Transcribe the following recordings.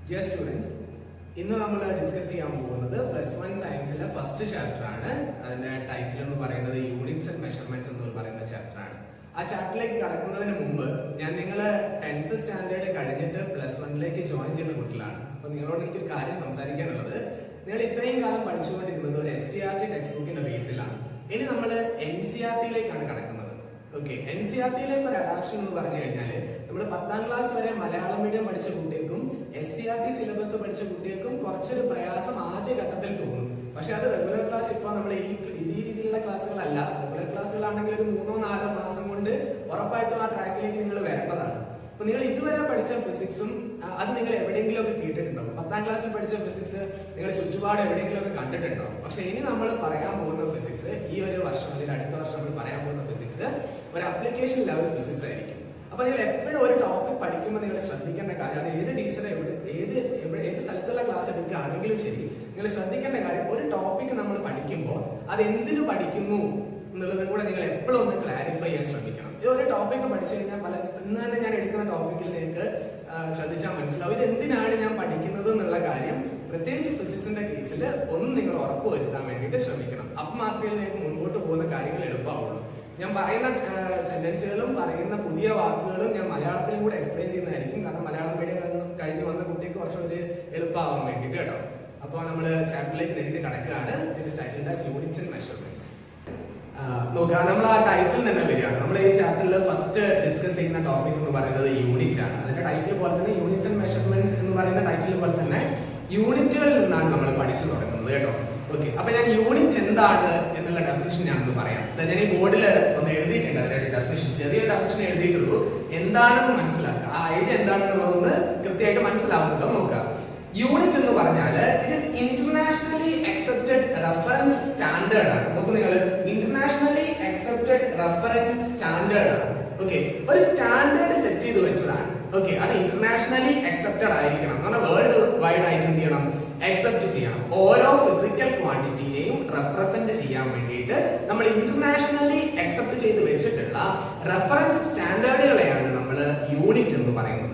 Dear students, ഇന്ന് നമ്മൾ discuss ചെയ്യാൻ പോകുന്നത് +1 സയൻസിലെ ഫസ്റ്റ് ചാപ്റ്റർ ആണ്. അതിന്റെ ടൈറ്റിൽ എന്ന് പറയുന്നത് യൂണിറ്റ്സ് ആൻഡ് മെഷർമെന്റ്സ് എന്ന് പറയുന്ന ചാപ്റ്റർ ആണ്. ആ ചാപ്റ്ററിലേക്ക് കടക്കുന്നതിന് മുമ്പ് ഞാൻ നിങ്ങളെ 10th സ്റ്റാൻഡേർഡ് കഴിഞ്ഞിട്ട് +1ലേക്ക് ജോയിൻ ചെയ്യുന്ന കുട്ടികളാണ്. അപ്പോൾ നിങ്ങളോട് എനിക്കൊരു കാര്യം സംസാരിക്കാനുള്ളത്, നിങ്ങൾ ഇത്രയും കാലം പഠിച്ചുകൊണ്ടിരുന്നത് ഒരു SCERT ടെക്സ്റ്റ് ബുക്കിന്റെ ബേസിലാണ്. ഇനി നമ്മൾ NCERT-യിലേക്കാണ് കടക്കുന്നത്. ഓക്കെ, NCERT-യിലേക്ക് ഒരു അഡാപ്ഷൻ എന്ന് പറഞ്ഞു കഴിഞ്ഞാൽ നമ്മൾ 10ാം ക്ലാസ് വരെ മലയാളം മീഡിയം പഠിച്ച കുട്ടികൾക്കും SCERT സിലബസ് പഠിച്ച കുട്ടികൾക്കും കുറച്ചൊരു പ്രയാസം ആദ്യ ഘട്ടത്തിൽ തോന്നും. പക്ഷെ അത് റെഗുലർ ക്ലാസ് ഇപ്പോൾ നമ്മൾ ഈ രീതിയിലുള്ള ക്ലാസ്സുകളല്ല. റെഗുലർ ക്ലാസ്സുകളാണെങ്കിൽ ഒരു 3-4 മാസം കൊണ്ട് ഉറപ്പായിട്ടും ആ ട്രാക്കിലേക്ക് നിങ്ങൾ വരേണ്ടതാണ്. അപ്പൊ നിങ്ങൾ ഇതുവരെ പഠിച്ച ഫിസിക്സും അത് നിങ്ങൾ എവിടെയെങ്കിലും ഒക്കെ കേട്ടിട്ടുണ്ടാവും. 10ാം ക്ലാസ്സിൽ പഠിച്ച ഫിസിക്സ് നിങ്ങൾ ചുറ്റുപാട് എവിടെയെങ്കിലും ഒക്കെ കണ്ടിട്ടുണ്ടാവും. പക്ഷെ ഇനി നമ്മൾ പറയാൻ പോകുന്ന ഫിസിക്സ്, ഈ ഒരു വർഷം അല്ലെങ്കിൽ അടുത്ത വർഷം നമ്മൾ പറയാൻ പോകുന്ന ഫിസിക്സ് ഒരു അപ്ലിക്കേഷൻ ലെവൽ ഫിസിക്സ് ആയിരിക്കും. അപ്പൊ നിങ്ങൾ എപ്പോഴും ഒരു ടോപ്പിക് പഠിക്കുമ്പോൾ നിങ്ങൾ ശ്രദ്ധിക്കേണ്ട കാര്യം, അത് ഏത് ടീച്ചറെ ഏത് സ്ഥലത്തുള്ള ക്ലാസ് എടുക്കുകയാണെങ്കിലും ശരി, നിങ്ങൾ ശ്രദ്ധിക്കേണ്ട കാര്യം, ഒരു ടോപ്പിക് നമ്മൾ പഠിക്കുമ്പോൾ അത് എന്തിനു പഠിക്കുന്നു എന്നുള്ളത് കൂടെ നിങ്ങൾ എപ്പോഴും ഒന്ന് ക്ലാരിഫൈ ചെയ്യാൻ ശ്രമിക്കണം. ഇത് ഒരു ടോപ്പിക് പഠിച്ചു കഴിഞ്ഞാൽ ഇന്ന് തന്നെ ഞാൻ എടുക്കുന്ന ടോപ്പിക്കിൽ നിങ്ങൾക്ക് ശ്രദ്ധിച്ചാൽ മനസ്സിലാവും ഇത് എന്തിനാണ് ഞാൻ പഠിക്കുന്നത് എന്നുള്ള കാര്യം. പ്രത്യേകിച്ച് ഫിസിക്സിന്റെ കേസിൽ ഒന്ന് നിങ്ങൾ ഉറപ്പുവരുത്താൻ വേണ്ടിയിട്ട് ശ്രമിക്കണം. അപ്പം മാത്രമേ നിങ്ങൾക്ക് മുൻപോട്ട് പോകുന്ന കാര്യങ്ങൾ എളുപ്പമാവുള്ളൂ. ഞാൻ പറയുന്ന സെന്റൻസുകളും പറയുന്ന പുതിയ വാക്കുകളും ഞാൻ മലയാളത്തിലും കൂടെ എക്സ്പ്ലെയിൻ ചെയ്യുന്നതായിരിക്കും. കാരണം മലയാളം മീഡിയം കഴിഞ്ഞ് വന്ന കുട്ടിക്ക് കുറച്ചുകൂടി എളുപ്പമാവാൻ വേണ്ടിയിട്ട് കേട്ടോ. അപ്പോൾ നമ്മൾ ചാപ്റ്ററിലേക്ക് നേരിട്ട് കടക്കുകയാണ്. Units and measurements. നോക്കുക, നമ്മൾ ആ ടൈറ്റിൽ തന്നെ വരികയാണ്. നമ്മൾ ഈ ചാപ്റ്ററിൽ ഫസ്റ്റ് ഡിസ്കസ് ചെയ്യുന്ന ടോപ്പിക് എന്ന് പറയുന്നത് യൂണിറ്റ് ആണ്. അതിന്റെ ടൈറ്റിൽ പോലെ തന്നെ യൂണിറ്റ്സ് ആൻഡ് മെഷർമെന്റ്സ് എന്ന് പറയുന്ന ടൈറ്റിൽ പോലെ തന്നെ യൂണിറ്റുകളിൽ നിന്നാണ് നമ്മൾ പഠിച്ചു തുടങ്ങുന്നത് കേട്ടോ. ഓക്കെ, അപ്പൊ ഞാൻ യൂണിറ്റ് എന്താണ് എന്നുള്ള ഡെഫിനിഷൻ ഞാനൊന്ന് പറയാം. ഞാൻ ഈ ബോർഡിൽ ഒന്ന് എഴുതിയിട്ടുണ്ട്. അതിന്റെ ഡെഫിനിഷൻ, ചെറിയൊരു ഡെഫിനിഷൻ എഴുതിയിട്ടുള്ളൂ. എന്താണെന്ന് മനസ്സിലാക്കുക, ആ ഐഡിയ എന്താണെന്നുള്ളതൊന്ന് കൃത്യമായിട്ട് മനസ്സിലാവുന്നുണ്ടോ നോക്കുക. യൂണിറ്റ് എന്ന് പറഞ്ഞാൽ it is internationally accepted reference standard ആണ്. നോക്കൂ നിങ്ങൾ, ഇന്റർനാഷണലി അക്സെപ്റ്റഡ് റെഫറൻസ് സ്റ്റാൻഡേർഡ് ആണ്. ഓക്കെ, ഒരു സ്റ്റാൻഡേർഡ് സെറ്റ് ചെയ്ത് വെച്ചതാണ്. ഓക്കെ, അത് ഇന്റർനാഷണലി അക്സെപ്റ്റഡ് ആയിരിക്കണം. വേൾഡ് വൈഡ് ആയിട്ട് എന്ത് ചെയ്യണം, അക്സെപ്റ്റ് ചെയ്യണം. ഓരോ ഫിസിക്കൽ ക്വാണ്ടിറ്റിനെയും റെപ്രസെന്റ് ചെയ്യാൻ വേണ്ടിയിട്ട് നമ്മൾ ഇന്റർനാഷണലി അക്സെപ്റ്റ് ചെയ്ത് വെച്ചിട്ടുള്ള റെഫറൻസ് സ്റ്റാൻഡേർഡുകളെയാണ് നമ്മൾ യൂണിറ്റ് എന്ന് പറയുന്നത്.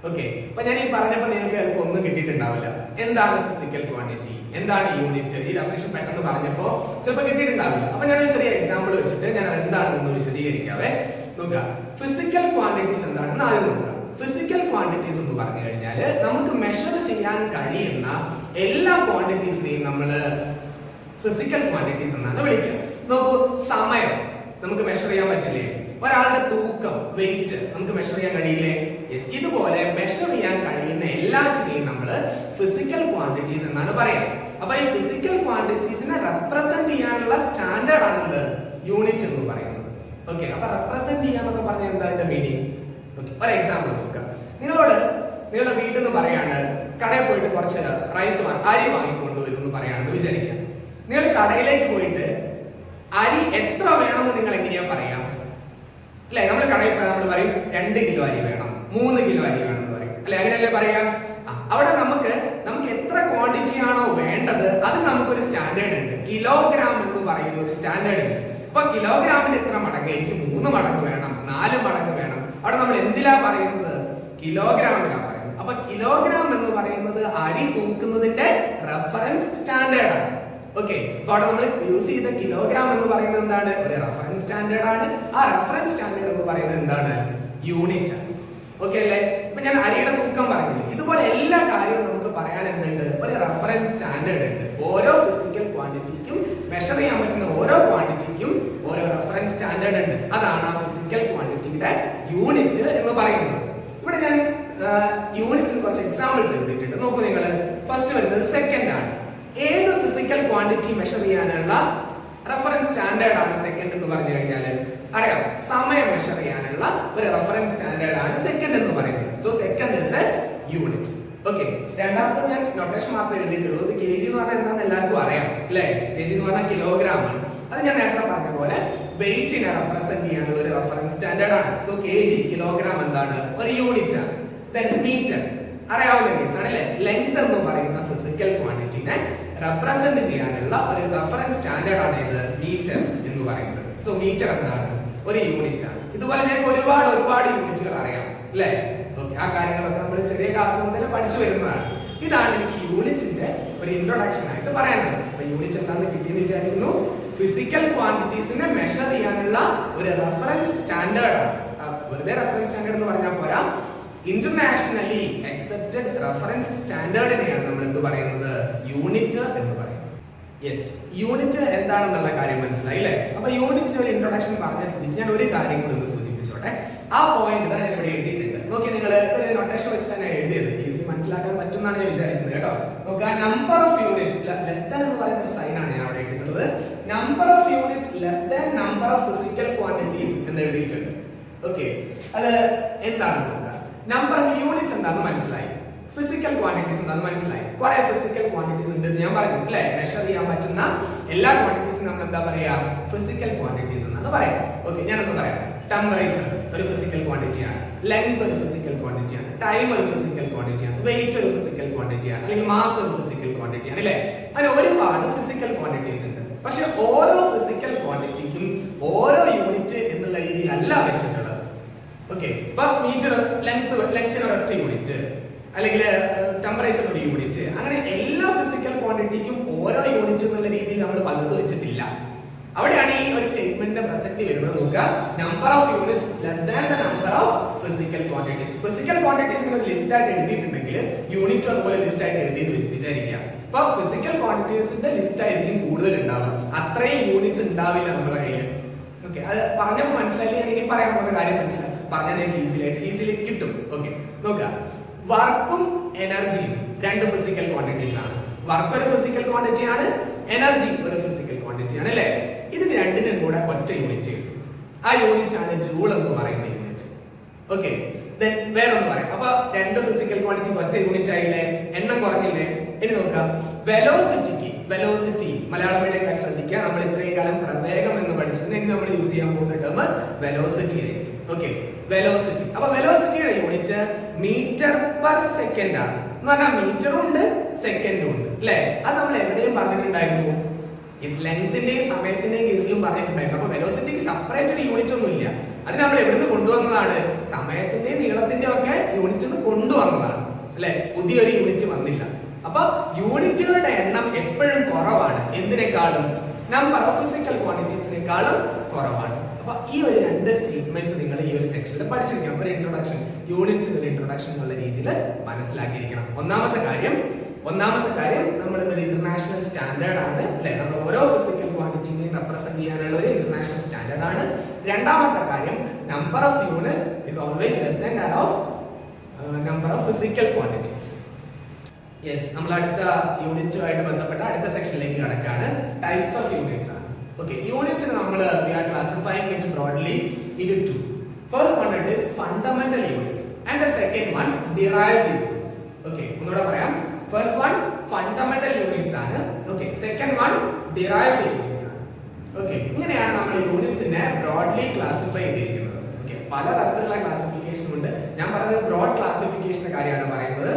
ഓക്കെ, അപ്പൊ ഞാൻ ഈ പറഞ്ഞപ്പോൾ നിങ്ങൾക്ക് ചിലപ്പോൾ ഒന്നും കിട്ടിയിട്ടുണ്ടാവില്ല. എന്താണ് ഫിസിക്കൽ ക്വാണ്ടിറ്റി, എന്താണ് യൂണിറ്റ്, ഈ ഡെഫിനിഷൻ പെട്ടെന്ന് പറഞ്ഞപ്പോൾ ചിലപ്പോൾ കിട്ടിയിട്ടുണ്ടാവില്ല. അപ്പൊ ഞാൻ ഒരു ചെറിയ എക്സാമ്പിൾ വെച്ചിട്ട് ഞാൻ അത് എന്താണെന്ന് വിശദീകരിക്കാവേ. നോക്കുക, ഫിസിക്കൽ ക്വാണ്ടിറ്റീസ് എന്താണെന്ന് ആദ്യം നോക്കുക. ഫിസിക്കൽ ക്വാണ്ടിറ്റീസ് എന്ന് പറഞ്ഞു കഴിഞ്ഞാൽ നമുക്ക് മെഷർ ചെയ്യാൻ കഴിയുന്ന എല്ലാ ക്വാണ്ടിറ്റീസിനെയും നമ്മൾ ഫിസിക്കൽ ക്വാണ്ടിറ്റീസ് എന്നാണ് വിളിക്കുക. നോക്കൂ, സമയം നമുക്ക് മെഷർ ചെയ്യാൻ പറ്റില്ലേ? ഒരാളുടെ തൂക്കം, വെയിറ്റ് നമുക്ക് മെഷർ ചെയ്യാൻ കഴിയില്ലേ? യെസ്, ഇതുപോലെ മെഷർ ചെയ്യാൻ കഴിയുന്ന എല്ലാറ്റിനെയും നമ്മൾ ഫിസിക്കൽ ക്വാണ്ടിറ്റീസ് എന്നാണ് പറയാം. അപ്പൊ ഈ ഫിസിക്കൽ ക്വാണ്ടിറ്റീസിനെ റെപ്രസെന്റ് ചെയ്യാനുള്ള സ്റ്റാൻഡേർഡ് ആണ് യൂണിറ്റ് എന്ന് പറയുന്നത്. ഓക്കെ, അപ്പൊ റെപ്രസെന്റ് ചെയ്യാന്നൊക്കെ പറഞ്ഞാൽ എന്താ അതിന്റെ മീനിങ്? ഓക്കെ, ഒരു എക്സാമ്പിൾ നോക്കാം. നിങ്ങളോട് നിങ്ങളുടെ വീട്ടിൽ നിന്ന് പറയാണ്, കടയിൽ പോയിട്ട് കുറച്ച് അരി വാങ്ങിക്കൊണ്ടുവരും എന്ന് പറയാണെന്ന് വിചാരിക്കാം. നിങ്ങൾ കടയിലേക്ക് പോയിട്ട് അരി എത്ര വേണമെന്ന് നിങ്ങൾ എങ്ങനെയാ പറയാം? അല്ലെ, നമ്മൾ കടയിൽ പോയാൽ നമ്മൾ പറയും 2 കിലോ അരി വേണം, 3 കിലോ അരി വേണം എന്ന് പറയും. അല്ലെ, അങ്ങനെയല്ലേ പറയാം? അവിടെ നമുക്ക് എത്ര ക്വാണ്ടിറ്റി ആണോ വേണ്ടത് അത് നമുക്കൊരു സ്റ്റാൻഡേർഡ് ഉണ്ട്. കിലോഗ്രാം എന്ന് പറയുന്ന ഒരു സ്റ്റാൻഡേർഡ് ഉണ്ട്. അപ്പൊ കിലോഗ്രാമിന് എത്ര മടങ്ങ്? എനിക്ക് 3 മടങ്ങ് വേണം, 4 മടങ്ങ് വേണം. അവിടെ നമ്മൾ എന്തിലാ പറയുന്നത്? കിലോഗ്രാമിലാ പറയുന്നത്. അപ്പൊ കിലോഗ്രാം എന്ന് പറയുന്നത് അരി തൂക്കുന്നതിന്റെ റെഫറൻസ് സ്റ്റാൻഡേർഡ് ആണ്. ഓക്കെ, അപ്പൊ അവിടെ നമ്മൾ യൂസ് ചെയ്ത കിലോഗ്രാം എന്ന് പറയുന്നത് എന്താണ്? ഒരു റെഫറൻസ് സ്റ്റാൻഡേർഡ് ആണ്. ആ റെഫറൻസ് സ്റ്റാൻഡേർഡ് എന്ന് പറയുന്നത് എന്താണ്? യൂണിറ്റ് ആണ്. ഓക്കെ അല്ലേ? ഇപ്പൊ ഞാൻ അരിയുടെ തൂക്കം പറഞ്ഞില്ലേ, ഇതുപോലെ എല്ലാ കാര്യവും നമുക്ക് പറയാൻ എന്തുണ്ട്? ഒരു റെഫറൻസ് സ്റ്റാൻഡേർഡ് ഉണ്ട്. ഓരോ ഫിസിക്കൽ ക്വാണ്ടിറ്റിക്കും മെഷർ ചെയ്യാൻ പറ്റുന്ന ഓരോ ക്വാണ്ടിറ്റിക്കും ഓരോ റെഫറൻസ് സ്റ്റാൻഡേർഡ് ഉണ്ട്. അതാണ് ആ ഫിസിക്കൽ ക്വാണ്ടിറ്റിയുടെ യൂണിറ്റ് എന്ന് പറയുന്നത്. ഇവിടെ ഞാൻ യൂണിറ്റ്സിന് കുറച്ച് എക്സാമ്പിൾസ് എഴുതിയിട്ടുണ്ട്. നോക്കൂ നിങ്ങൾ, ഫസ്റ്റ് വരുന്നത് സെക്കൻഡ് ആണ്. ഏത് ഫിസിക്കൽ ക്വാണ്ടിറ്റി മെഷർ ചെയ്യാനുള്ള റെഫറൻസ് സ്റ്റാൻഡേർഡ് ആണ് സെക്കൻഡ് എന്ന് പറഞ്ഞു കഴിഞ്ഞാൽ അറിയാം? സമയം മെഷർ ചെയ്യാനുള്ള ഒരു റെഫറൻസ് സ്റ്റാൻഡേർഡ് ആണ് സെക്കൻഡ് എന്ന് പറയുന്നത്. So second is A unit. Okay, രണ്ടാമത്തെ ഞാൻ നൊട്ടേഷൻ മാത്രമേ എഴുതിയിട്ടുള്ളൂ. ഇത് kg എന്ന് പറഞ്ഞാൽ എന്താണെന്ന് എല്ലാവർക്കും അറിയാം അല്ലേ? kg എന്ന് പറഞ്ഞാൽ കിലോഗ്രാം ആണ്. അത് ഞാൻ നേരത്തെ പറഞ്ഞ പോലെ വെയിറ്റിനെ റെപ്രസെന്റ് ചെയ്യാനുള്ള ഒരു റെഫറൻസ് സ്റ്റാൻഡേർഡ് ആണ്. സോ kg, കിലോഗ്രാം എന്താണ്? ഒരു യൂണിറ്റ് ആണ്. ദെൻ മീറ്റർ, അറിയാവുന്ന കേസ് ആണ് അല്ലെ? ലെങ്ത് എന്ന് പറയുന്ന ഫിസിക്കൽ ക്വാണ്ടിറ്റിനെ റെപ്രസെന്റ് ചെയ്യാനുള്ള ഒരു റെഫറൻസ് സ്റ്റാൻഡേർഡ് ആണ് ഇത് മീറ്റർ എന്ന് പറയുന്നത്. സോ മീറ്റർ എന്താണ്? ഒരു യൂണിറ്റ് ആണ്. ഇതുപോലെ ഞങ്ങൾക്ക് ഒരുപാട് യൂണിറ്റുകൾ അറിയാം അല്ലേ? ഓക്കെ, ഓക്കെ, ആ കാര്യങ്ങളൊക്കെ നമ്മൾ ചെറിയ ക്ലാസ് മുതൽ പഠിച്ചു വരുന്നതാണ്. ഇതാണ് എനിക്ക് യൂണിറ്റിന്റെ ഒരു ഇൻട്രൊഡക്ഷൻ ആയിട്ട് പറയാനുള്ളത്. അപ്പൊ യൂണിറ്റ് എന്താണെന്ന് കിട്ടിയെന്ന് വിചാരിക്കുന്നു. ഫിസിക്കൽ ക്വാണ്ടിറ്റീസിനെ മെഷർ ചെയ്യാനുള്ള ഒരു റെഫറൻസ് സ്റ്റാൻഡേർഡ് ആണ്. വെറുതെ റെഫറൻസ് സ്റ്റാൻഡേർഡ് എന്ന് പറഞ്ഞാൽ പോരാ, ഇന്റർനാഷണലി അക്സെപ്റ്റഡ് റെഫറൻസ് സ്റ്റാൻഡേർഡിനെയാണ് നമ്മൾ എന്ത് പറയുന്നത്, യൂണിറ്റ് എന്ന് പറയുന്നത്. യെസ്, യൂണിറ്റ് എന്താണെന്നുള്ള കാര്യം മനസ്സിലായി അല്ലേ? അപ്പൊ യൂണിറ്റിന് ഒരു ഇൻട്രൊഡക്ഷൻ പറഞ്ഞ സ്ഥിതിക്ക് ഞാൻ ഒരു കാര്യം കൂടി ഒന്ന് സൂചിപ്പിച്ചോട്ടെ. ആ പോയിന്റ് ഞാൻ ഇവിടെ എഴുതിയിട്ടുണ്ട്. നോക്കി, നിങ്ങൾ നൊട്ടേഷൻ വെച്ചിട്ട് തന്നെ എഴുതിയത് ഈസിലി മനസ്സിലാക്കാൻ പറ്റുമെന്നാണ് ഞാൻ വിചാരിക്കുന്നത് കേട്ടോ. നോക്കുക, number of units less than എന്ന് പറയുന്ന ഒരു സൈൻ ആണ് ഞാൻ അവിടെ ഇട്ടിട്ടുള്ളത്. Number of units less than number of physical quantities എന്ന് എഴുതിയിട്ടുണ്ട്. ഓക്കെ, അത് എന്താണെന്ന് നോക്കുക. നമ്പർ ഓഫ് യൂണിറ്റ്സ് എന്താണെന്ന് മനസ്സിലായി, ഫിസിക്കൽ ക്വാണ്ടിറ്റീസ് എന്താണെന്ന് മനസ്സിലായി. കുറെ ഫിസിക്കൽ ക്വാണ്ടിറ്റീസ് ഉണ്ട് ഞാൻ പറഞ്ഞു അല്ലെ? മെഷർ ചെയ്യാൻ പറ്റുന്ന എല്ലാ ക്വാണ്ടിറ്റീസും നമ്മൾ എന്താ പറയാ, ഫിസിക്കൽ ക്വാണ്ടിറ്റീസ് എന്നാണ് പറയാം. ഓക്കെ, ഞാനൊന്ന് പറയാം. ടെമ്പറേച്ചർ ഒരു ഫിസിക്കൽ ക്വാണ്ടിറ്റിയാണ്, ലെങ്ത് ഒരു ഫിസിക്കൽ ക്വാണ്ടിറ്റിയാണ്, ടൈം ഒരു ഫിസിക്കൽ ക്വാണ്ടിറ്റിയാണ്, വെയിറ്റ് ഒരു ഫിസിക്കൽ ക്വാണ്ടിറ്റിയാണ്, അല്ലെങ്കിൽ മാസ് ഒരു ഫിസിക്കൽ ക്വാണ്ടിറ്റിയാണ് അല്ലെ? അങ്ങനെ ഒരുപാട് ഫിസിക്കൽ ക്വാണ്ടിറ്റീസ് ഉണ്ട്. പക്ഷെ ഓരോ ഫിസിക്കൽ ക്വാണ്ടിറ്റിക്കും ഓരോ യൂണിറ്റ് എന്നുള്ള രീതിയിലല്ല വെച്ചിട്ടുള്ളത്. ഓക്കെ, ഇപ്പൊ മീറ്റർ ലെങ്ത്തിന് ഒരൊറ്റ യൂണിറ്റ്, അല്ലെങ്കിൽ ടെമ്പറേച്ചർ ഒരു യൂണിറ്റ്, അങ്ങനെ എല്ലാ ഫിസിക്കൽ ക്വാണ്ടിറ്റിക്കും ഓരോ യൂണിറ്റ് എന്നുള്ള രീതിയിൽ നമ്മൾ പകർന്നു വെച്ചിട്ടില്ല. അവിടെയാണ് ഈ ഒരു സ്റ്റേറ്റ്മെന്റിന്റെ പ്രസക്തി വരുന്നത്. നോക്കുക, number of units is less than the number of physical quantities. Physical ക്വാണ്ടിറ്റീസിന് ഒരു ലിസ്റ്റ് ആയിട്ട് എഴുതിയിട്ടുണ്ടെങ്കിൽ യൂണിറ്റ് അതുപോലെ ലിസ്റ്റ് ആയിട്ട് എഴുതി വിചാരിക്കുക. അപ്പൊ ഫിസിക്കൽ ക്വാണ്ടിറ്റീസിന്റെ ലിസ്റ്റ് ആയിരിക്കും കൂടുതൽ ഉണ്ടാവുക, അത്രയും യൂണിറ്റ്സ് ഉണ്ടാവില്ല നമ്മുടെ കയ്യിൽ. ഓക്കെ, അത് പറഞ്ഞപ്പോൾ മനസ്സിലായില്ല, എനിക്ക് പറയാൻ പോകുന്ന കാര്യം മനസ്സിലായി പറഞ്ഞാൽ നിങ്ങൾക്ക് ഈസിലി കിട്ടും. ഓക്കെ, നോക്കുക, വർക്കും എനർജിയും രണ്ട് ഫിസിക്കൽ ക്വാണ്ടിറ്റീസ് ആണ്. വർക്ക് ഒരു ഫിസിക്കൽ ക്വാണ്ടിറ്റി ആണ്, എനർജി ഒരു ഫിസിക്കൽ ക്വാണ്ടിറ്റി ആണ് അല്ലെ? ഇതിന് രണ്ടിനും കൂടെ ഒറ്റ യൂണിറ്റ്, ആ യൂണിറ്റ് ആണ് ജൂൾ എന്ന് പറയുന്ന യൂണിറ്റ്. ഓക്കെ, വേറൊന്ന് പറയാം. അപ്പൊ രണ്ട് ഫിസിക്കൽ ക്വാണ്ടിറ്റി ഒറ്റ യൂണിറ്റ് ആയില്ലേ, എണ്ണം കുറഞ്ഞില്ലേ? ഇനി നോക്കാം, വെലോസിറ്റി മലയാളം മീഡിയം ശ്രദ്ധിക്കുക. നമ്മൾ ഇത്രയും കാലം പ്രവേഗം എന്ന് പഠിച്ചതിന് നമ്മൾ യൂസ് ചെയ്യാൻ പോകുന്ന ടേം വെലോസിറ്റി ആയിരിക്കും. Okay, velocity. അപ്പൊ വെലോസിറ്റിയുടെ യൂണിറ്റ് മീറ്റർ പെർ സെക്കൻഡ് ആണ്. എന്ന് പറഞ്ഞാൽ മീറ്ററും ഉണ്ട് സെക്കൻഡും ഉണ്ട് അല്ലെ? അത് നമ്മൾ എവിടെയും പറഞ്ഞിട്ടുണ്ടായിരുന്നു, ലെങ്തിന്റെയും സമയത്തിന്റെയും കേസിലും പറഞ്ഞിട്ടുണ്ടായിരുന്നു. അപ്പൊ വെലോസിറ്റിക്ക് സെപ്പറേറ്റ് ഒരു യൂണിറ്റ് ഒന്നും ഇല്ല. അത് നമ്മൾ എവിടുന്ന് കൊണ്ടുവന്നതാണ്, സമയത്തിന്റെയും നീളത്തിന്റെയും ഒക്കെ യൂണിറ്റ് കൊണ്ടുവന്നതാണ് അല്ലെ? പുതിയൊരു യൂണിറ്റ് വന്നില്ല. അപ്പൊ യൂണിറ്റുകളുടെ എണ്ണം എപ്പോഴും കുറവാണ്, എന്തിനേക്കാളും, നമ്പർ ഓഫ് ഫിസിക്കൽ ക്വാണ്ടിറ്റീസിനേക്കാളും കുറവാണ്. അപ്പൊ ഈ ഒരു രണ്ട് സ്റ്റേറ്റ്മെന്റ്സ് നിങ്ങൾ ഈ ഒരു സെക്ഷനിൽ പഠിച്ചിരിക്കണം. ഒരു ഇൻട്രൊഡക്ഷൻ, യൂണിറ്റ്സിന് ഒരു ഇൻട്രൊഡക്ഷൻ എന്നുള്ള രീതിയിൽ മനസ്സിലാക്കിയിരിക്കണം. ഒന്നാമത്തെ കാര്യം നമ്മൾ ഇതൊരു ഇന്റർനാഷണൽ സ്റ്റാൻഡേർഡ് ആണ് അല്ലെ? നമ്മൾ ഓരോ ഫിസിക്കൽ ക്വാണ്ടിറ്റിനെ റെപ്രസെന്റ് ചെയ്യാനുള്ള ഒരു ഇന്റർനാഷണൽ സ്റ്റാൻഡേർഡ് ആണ്. രണ്ടാമത്തെ കാര്യം, number of units is always less than that of number of physical quantities. Yes, നമ്മൾ അടുത്ത യൂണിറ്റുമായിട്ട് ബന്ധപ്പെട്ട അടുത്ത സെക്ഷനിലേക്ക് കടക്കാണ്. ടൈപ്സ് ഓഫ് യൂണിറ്റ്സ് ആണ്. Okay, units we are classifying it broadly into two. First one it is fundamental units and the second one derived units. Okay, ഒന്നുകൂടെ പറയാം. First one fundamental units ആണ്. Okay, second one derived units ആണ്. Okay, ഇങ്ങനെയാണ് നമ്മൾ യൂണിറ്റ്സിനെ broadly classify ചെയ്തിരിക്കുന്നത്. Okay, പല തരത്തിലുള്ള classification ഉണ്ട്. ഞാൻ പറഞ്ഞത് ബ്രോഡ് ക്ലാസിഫിക്കേഷന്റെ കാര്യമാണ് പറയുന്നത്.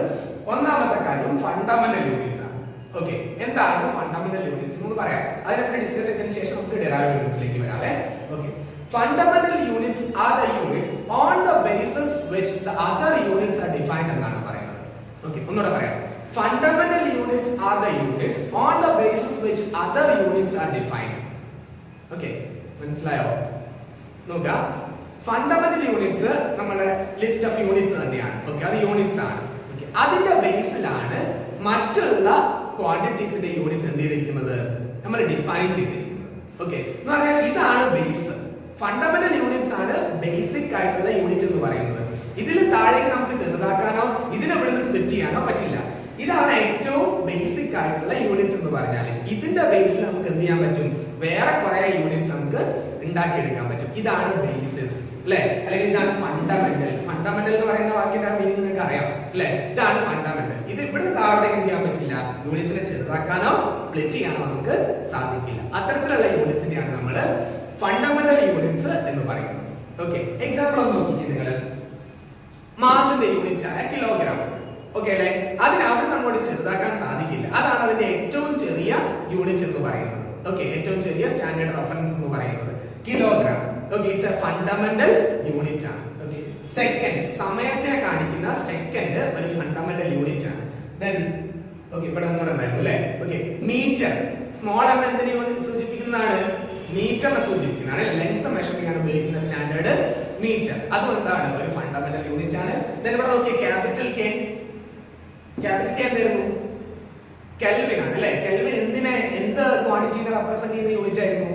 ഒന്നാമത്തെ കാര്യം ഫണ്ടമെന്റൽ യൂണിറ്റ്സ് ആണ്. ഓക്കെ, എന്താണ് ഫണ്ടമെന്റൽ യൂണിറ്റ്സ് എന്ന് പറയാം. അതിനെ ഡിസ്കസ് ചെയ്തതിനു ശേഷം നമുക്ക് ഡിറൈവ്ഡ് യൂണിറ്റ്സിലേക്ക് വരാവേ. Okay, fundamental units are the units on the basis which the other units are defined എന്നാണ് പറയുന്നത്. ഓക്കെ, ഒന്നുകൂടെ പറയാം. Fundamental units are the units on the basis which other units are defined. Okay, മനസ്സിലായോ? നോക്കുക, fundamental units നമ്മുടെ list of units തന്നെയാണ്. Okay, അത് units ആണ്. ഓക്കെ, അതിന്റെ ബേസിലാണ് മറ്റുള്ള ക്വാണ്ടിറ്റീസിന്റെ യൂണിറ്റ്സ് എന്ത് ചെയ്തിരിക്കുന്നത്, നമ്മൾ ഡിഫൈൻ ചെയ്തിരിക്കുന്നത്. ഓക്കെ, എന്ന് പറഞ്ഞാൽ ഇതാണ് ബേസ്. ഫണ്ടമെന്റൽ യൂണിറ്റ്സ് ആണ് ബേസിക് ആയിട്ടുള്ള യൂണിറ്റ് എന്ന് പറയുന്നത്. ഇതിൽ താഴേക്ക് നമുക്ക് ചെറുതാക്കാനോ ഇതിനെ ഇവിടുന്ന് സ്പ്ലിറ്റ് ചെയ്യാനോ പറ്റില്ല. ഇതാണ് ഏറ്റവും ബേസിക് ആയിട്ടുള്ള യൂണിറ്റ്സ് എന്ന് പറഞ്ഞാൽ. ഇതിന്റെ ബേസിൽ നമുക്ക് എന്ത് ചെയ്യാൻ പറ്റും, വേറെ കുറെ യൂണിറ്റ്സ് നമുക്ക് ഉണ്ടാക്കിയെടുക്കാൻ പറ്റും. ഇതാണ് ബേസിസ് അല്ലെ? അല്ലെങ്കിൽ ഇതാണ് ഫണ്ടമെന്റൽ. ഫണ്ടമെന്റൽ എന്ന് പറയുന്ന വാക്കിന്റെ മീനിങ് നിങ്ങൾക്ക് അറിയാം അല്ലെ? ഇതാണ് ഫണ്ടമെന്റൽ. ഇത് ഇവിടെ താഴേക്ക് എന്ത് ചെയ്യാൻ പറ്റില്ല, യൂണിറ്റ്സിനെ ചെറുതാക്കാനോ സ്പ്ലിറ്റ് ചെയ്യാനോ നമുക്ക് സാധിക്കില്ല. അത്തരത്തിലുള്ള യൂണിറ്റ്സിനെയാണ് നമ്മൾ ഫണ്ടമെന്റൽ യൂണിറ്റ്സ് എന്ന് പറയുന്നത്. ഓക്കെ, എക്സാമ്പിൾ ഒന്ന് നോക്കിക്കേ നിങ്ങൾ. മാസിന്റെ യൂണിറ്റ് ആയ കിലോഗ്രാം. ഓക്കെ അല്ലെ? അതിന് അവിടെ നമ്മോട് ചെറുതാക്കാൻ സാധിക്കില്ല. അതാണ് അതിന്റെ ഏറ്റവും ചെറിയ യൂണിറ്റ് എന്ന് പറയുന്നത്. ഓക്കെ, ഏറ്റവും ചെറിയ സ്റ്റാൻഡേർഡ് റെഫറൻസ് എന്ന് പറയുന്നത് kilogram. Okay, it's A fundamental unit ആണ്. ഓക്കെ, സെക്കൻഡ് സമയത്തിനെ കാണിക്കുന്ന സെക്കൻഡ് ഒരു ഫണ്ടമെന്റൽ യൂണിറ്റ് ആണ്. ദെൻ ഓക്കെ, ഇവിടെ ഒന്നുകൂടെ ഉണ്ടായിരുന്നു അല്ലേ. ഓക്കെ, മീറ്റർ സ്മോൾ എം എന്തിനെ സൂചിപ്പിക്കുന്നതാണ്? മീറ്ററിനെ സൂചിപ്പിക്കുന്നതാണ്. ലെങ്ത് മെഷർ ചെയ്യാൻ ഉപയോഗിക്കുന്ന സ്റ്റാൻഡേർഡ് മീറ്റർ. അതും എന്താണ്? ഒരു ഫണ്ടമെന്റൽ യൂണിറ്റ് ആണ്. ദെൻ ഇവിടെ നോക്കിയേ, ക്യാപിറ്റൽ കെ എന്തായിരുന്നു? കെൽവിൻ ആണ് അല്ലേ. കെൽവിൻ എന്ത് ക്വാണ്ടിറ്റിനെ റെപ്രസെന്റ് ചെയ്യുന്ന യൂണിറ്റ് ആയിരുന്നു?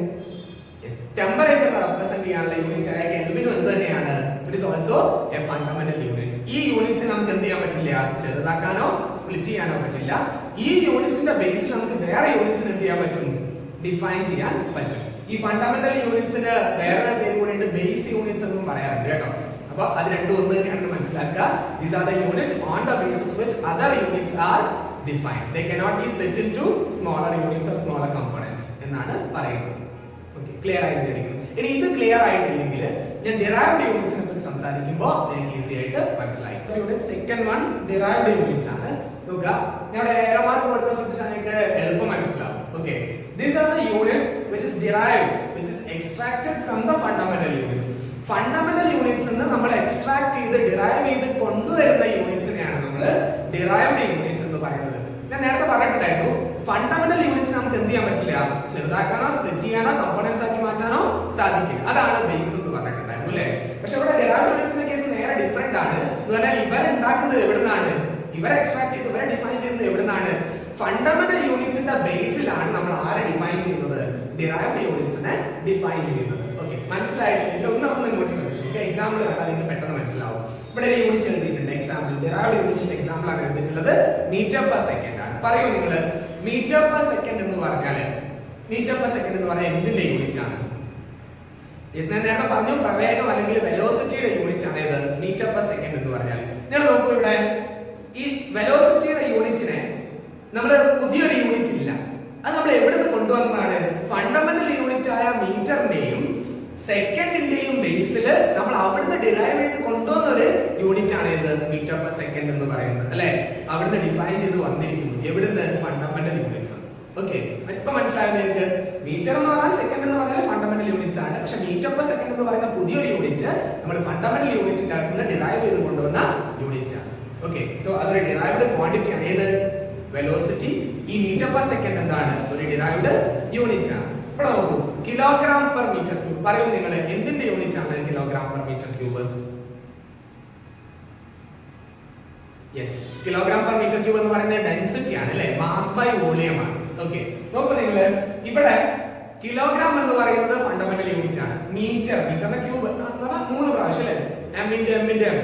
ടെമ്പറേച്ചറിനെ റെപ്രസെന്റ് ചെയ്യാനുള്ള യൂണിറ്റ് ആയ കെൽവിനും എന്ത് തന്നെയാണ്? It is also A fundamental unit. ഈ യൂണിറ്റ്സ് നമുക്ക് എന്ത് ചെയ്യാൻ പറ്റില്ല? ചെറുതാക്കാനോ സ്പ്ലിറ്റ് ചെയ്യാനോ പറ്റില്ല. ഈ യൂണിറ്റ്സിന്റെ ബേസിൽ നമുക്ക് വേറെ യൂണിറ്റ്സിന് എന്ത് ചെയ്യാൻ പറ്റും? ഡിഫൈൻ ചെയ്യാൻ പറ്റും. ഈ ഫണ്ടമെന്റൽ യൂണിറ്റ്സിന് വേറെ പേര് കൂടെ ഉണ്ട്, ബേസ് യൂണിറ്റ്സ് എന്നും പറയാറുണ്ട് കേട്ടോ. അപ്പൊ അത് രണ്ടും ഒന്ന് തന്നെയാണെന്ന് മനസ്സിലാക്കുക. These are the units on the basis which other units are defined. They cannot be split into smaller units or smaller components എന്നാണ് പറയുന്നത്. ഓക്കെ, ക്ലിയർ ആയി വിചാരിക്കുന്നു. ഇനി ഇത് ക്ലിയർ ആയിട്ടില്ലെങ്കിൽ ഞാൻ ഡിറൈവ്ഡ് യൂണിറ്റ്സിനെ പറ്റി സംസാരിക്കുമ്പോൾ നിങ്ങൾക്ക് ഈസി ആയിട്ട് മനസ്സിലായി. Unit second one derived units ആണ്. നോക്കുക, ഞാൻ ഏറെ മാർക്ക് കൊടുത്ത ശ്രദ്ധിച്ചാൽ നിങ്ങൾക്ക് എളുപ്പം മനസ്സിലാവും. Okay, these are the units which is derived, which is extracted from the fundamental units. Fundamental units നമ്മൾ എക്സ്ട്രാക്ട് ചെയ്ത് ഡിറൈവ് ചെയ്ത് കൊണ്ടുവരുന്ന യൂണിറ്റ്സിനെയാണ് നമ്മൾ ഡിറൈവ്ഡ് യൂണിറ്റ്സ് എന്ന് പറയുന്നത്. ഞാൻ നേരത്തെ പറഞ്ഞിട്ടുണ്ടായിരുന്നു, ഫണ്ടമെന്റൽ യൂണിറ്റ്സ് നമുക്ക് എന്ത് ചെയ്യാൻ പറ്റില്ല? ചെറുതാക്കാനോ സ്പ്ലിറ്റ് ചെയ്യാനോ കമ്പോണന്റ്സ് ആക്കി മാറ്റാനോ സാധിക്കില്ല. അതാണ് ബേസ് എന്ന് പറഞ്ഞിട്ടുണ്ടായിരുന്നു അല്ലേ. പക്ഷെ ഇവിടെ ഡിറൈവ്ഡ് യൂണിറ്റ്സിന്റെ കേസ് നേരെ ഡിഫറെന്റ് ആണ്. എന്ന് പറഞ്ഞാൽ ഇവരുണ്ടാക്കുന്നത് എവിടുന്നാണ്? ഇവരെ എക്സ്ട്രാക്ട് ചെയ്ത് ഇവരെ ഡിഫൈൻ ചെയ്യുന്നത് എവിടുന്നാണ്? ഫണ്ടമെന്റൽ യൂണിറ്റ്സിന്റെ ബേസിലാണ് നമ്മൾ ആരെ ഡിഫൈൻ ചെയ്യുന്നത്? ഡിറൈവ്ഡ് യൂണിറ്റ്സിനെ ഡിഫൈൻ ചെയ്യുന്നത്. ഓക്കെ, മനസ്സിലായിട്ടില്ല? ഒന്ന് ഇങ്ങോട്ട് ശ്രമിച്ചു. ഓക്കെ, എക്സാമ്പിൾ കണ്ടാൽ എനിക്ക് പെട്ടെന്ന് മനസ്സിലാവും. ഇവിടെ ഒരു യൂണിറ്റ് എഴുതിയിട്ടുണ്ട്. എക്സാമ്പിൾ ഡിറൈവ്ഡ് യൂണിറ്റിന്റെ എക്സാമ്പിൾ ആണ് എഴുതിയിട്ടുള്ളത്. മീറ്റർ പെർ സെക്കൻഡ് ആണ്. പറയൂ നിങ്ങൾ, മീറ്റർ പെർ സെക്കൻഡ് എന്ന് പറഞ്ഞാൽ എന്തിന്റെ യൂണിറ്റ് ആണ്? യെസ്, ഞാൻ നേരത്തെ പറഞ്ഞു, പ്രവേഗം അല്ലെങ്കിൽ വെലോസിറ്റിയുടെ യൂണിറ്റ് ആണ് ഇത് മീറ്റർ പെർ സെക്കൻഡ് എന്ന് പറഞ്ഞാൽ. നിങ്ങൾ നോക്കൂ, ഇവിടെ ഈ വെലോസിറ്റിയുടെ യൂണിറ്റിനെ നമ്മൾ പുതിയൊരു യൂണിറ്റ് ഇല്ല, അത് നമ്മൾ എവിടെ നിന്ന് കൊണ്ടുവന്നതാണ്? ഫണ്ടമെന്റൽ യൂണിറ്റ് ആയ മീറ്ററിന്റെയും സെക്കൻഡിന്റെയും ബേസിൽ നമ്മൾ അവിടുന്ന് ഡിറൈവ് ചെയ്ത് കൊണ്ടുവന്ന ഒരു യൂണിറ്റ് ആണ് ഇത് മീറ്റർ പെർ സെക്കൻഡ് എന്ന് പറയുന്നത് അല്ലെ. അവിടുന്ന് ഡിഫൈൻ ചെയ്ത് വന്നിരിക്കുന്നു. എവിടുന്ന്? Fundamental units. ഓക്കെ, ഇപ്പൊ മനസ്സിലായോ നിങ്ങൾക്ക്? മീറ്റർ എന്ന് പറഞ്ഞാൽ സെക്കൻഡ് എന്ന് പറഞ്ഞാൽ ഫണ്ടമെന്റൽ യൂണിറ്റ്സ് ആണ്. പക്ഷെ മീറ്റർ പെർ സെക്കൻഡ് എന്ന് പറയുന്ന പുതിയൊരു യൂണിറ്റ് നമ്മൾ ഫണ്ടമെന്റൽ യൂണിറ്റിന്റെ അകത്ത് ഡിറൈവ് ചെയ്ത് കൊണ്ടുവന്ന യൂണിറ്റ് ആണ്. ഓക്കെ, സോ അതൊരു ഡിറൈവ്ഡ് ക്വാണ്ടിറ്റി ആണ്. ഏത്? വെലോസിറ്റി. ഈ മീറ്റർ പെർ സെക്കൻഡ് എന്താണ്? ഒരു ഡിറൈവ്ഡ് യൂണിറ്റ് ആണ്. ഇവിടെ നോക്കൂ, കിലോഗ്രാം പെർ മീറ്റർ ക്യൂബ്. പറയൂ നിങ്ങൾ, എന്തിന്റെ യൂണിറ്റ് ആണ് kilogram per metre cube? Yes, kilogram per metre cube എന്ന് പറയുന്നത് ഡെൻസിറ്റി ആണ് അല്ലെ, മാസ് ബൈ വോളിയം ആണ്. ഓക്കെ, നോക്കൂ നിങ്ങൾ, ഇവിടെ കിലോഗ്രാം എന്ന് പറയുന്നത് ഫണ്ടമെന്റൽ യൂണിറ്റ് ആണ്. മീറ്ററിന്റെ ക്യൂബ് എന്ന് പറഞ്ഞാൽ 3 പ്രാവശ്യം അല്ലെ, m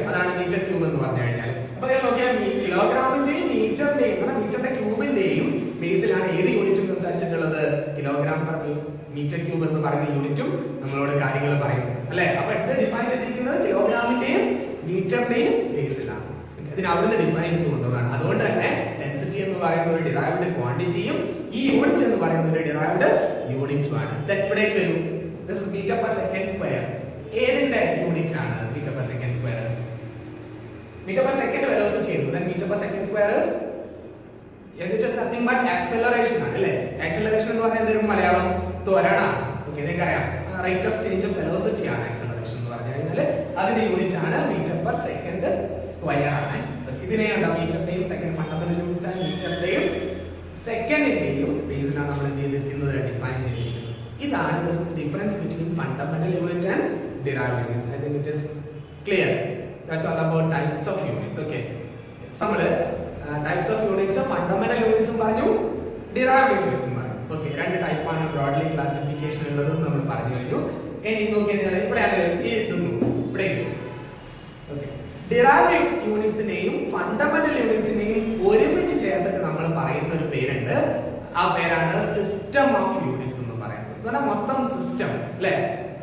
അതാണ് മീറ്റർ ക്യൂബ് എന്ന് പറഞ്ഞു കഴിഞ്ഞാൽ. അപ്പൊ നിങ്ങൾ നോക്കിയാൽ കിലോഗ്രാമിന്റെയും മീറ്ററിന്റെ ക്യൂബിന്റെയും ബേസിലാണ് ഏത് യൂണിറ്റും സംസാരിച്ചിട്ടുള്ളത്? കിലോഗ്രാം പെർ മീറ്റർ ക്യൂബ് എന്ന് പറയുന്ന യൂണിറ്റും നമ്മളോട് കാര്യങ്ങൾ പറയുന്നു അല്ലെ. അപ്പൊ ഇത് ഡിഫൈൻ ചെയ്തിരിക്കുന്നത് കിലോഗ്രാമിന്റെയും മീറ്ററിന്റെയും ബേസിലാണ്. ഇതിന് അവിടുന്ന് ഡിഫൈൻ ചെയ്ത് കൊണ്ടുപോകാണ്. അതുകൊണ്ട് തന്നെ ഡെൻസിറ്റി എന്ന് പറയുന്ന ഒരു ഡിറൈവ്ഡ് ക്വാണ്ടിറ്റിയും ഈ യൂണിറ്റ് എന്ന് പറയുന്ന ഒരു ഡിറൈവ്ഡ് യൂണിറ്റുമാണ്. ഇവിടേക്ക് വരും, this is metre per second square. ഏതിന്റെ യൂണിറ്റ് ആണ് metre per second square? Metre per second velocity ആയിരുന്നു. then meter per second square is, yes, it is nothing but acceleration ആണ് അല്ലേ. ആക്സലറേഷൻ എന്ന് പറഞ്ഞാൽ എന്തെങ്കിലും മലയാളം ത്വരണമാണ്. ഓക്കെ, നിങ്ങൾക്കറിയാം, rate of change of velocity ആണ് ആക്സലറേഷൻ എന്ന് പറഞ്ഞു കഴിഞ്ഞാൽ. അതിന്റെ യൂണിറ്റ് ആണ് മീറ്റർ പെർ സെക്കൻഡ് സ്ക്വയർ ആണ്. ഇതിനെയാണ് മീറ്ററിന്റെയും സെക്കൻഡ് ഫണ്ടമെന്റൽ യൂണിറ്റ്സ് ആയ മീറ്ററിന്റെയും സെക്കൻഡിന്റെയും ബേസിലാണ് നമ്മൾ എന്ത് ചെയ്തിരിക്കുന്നത്? ഡിഫൈൻ ചെയ്തിരിക്കുന്നത്. ഇതാണ് this is difference between fundamental unit and derived units. I think it is clear. That's all about types of units. Okay, നമ്മള് types of units, fundamental units പറഞ്ഞു, derived units പറഞ്ഞു. Okay, രണ്ട് ടൈപ്പ് ആണ് broadly classification ഉള്ളതും നമ്മൾ പറഞ്ഞു കഴിഞ്ഞു. ഇനി നോക്കിയാൽ നിങ്ങൾ ഇവിടെ ഇവിടെ ഓക്കെ, ഡിറൈവ്ഡ് യൂണിറ്റ്സിനെയും ഫണ്ടമെന്റൽ യൂണിറ്റ്സിനെയും ഒരുമിച്ച് ചേർത്തിട്ട് നമ്മൾ പറയുന്ന ഒരു പേരുണ്ട്. ആ പേരാണ് സിസ്റ്റം ഓഫ് യൂണിറ്റ്സ് എന്ന് പറയുന്നത്. എന്ന് പറഞ്ഞാൽ മൊത്തം സിസ്റ്റം അല്ലെ,